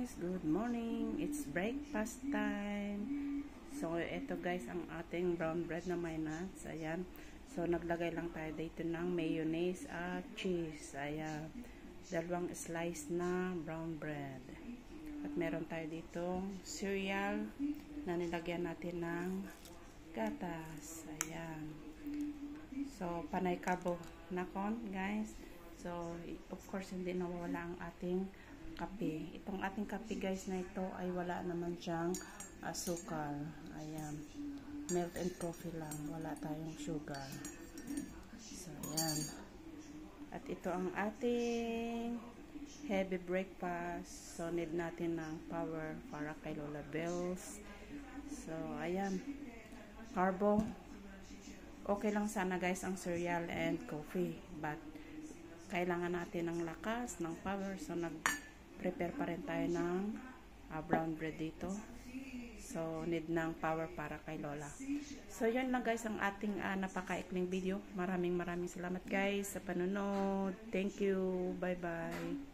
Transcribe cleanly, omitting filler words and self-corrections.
guys, good morning. It's breakfast time. So ito guys ang ating brown bread na may nuts. Ayan. So naglagay lang tayo dito ng mayonnaise at cheese. Ayan. Dalawang slice na brown bread. At meron tayo dito cereal na nilagyan natin ng gatas. Ayan. So panay carbo na kon guys. So of course hindi nawawala ang ating kape. Itong ating kape guys na ito ay wala naman siyang asukal. Ayan. Milk and coffee lang. Wala tayong sugar. So, ayan. At ito ang ating heavy breakfast. So, need natin ng power para kay Lola Bells. So, ayan. Carbo. Okay lang sana guys ang cereal and coffee. But, kailangan natin ng lakas, ng power. So, prepare pa rin tayo ng brown bread dito. So, need ng power para kay Lola. So, yun lang guys ang ating napakaikling video. Maraming salamat guys sa panonood. Thank you. Bye-bye.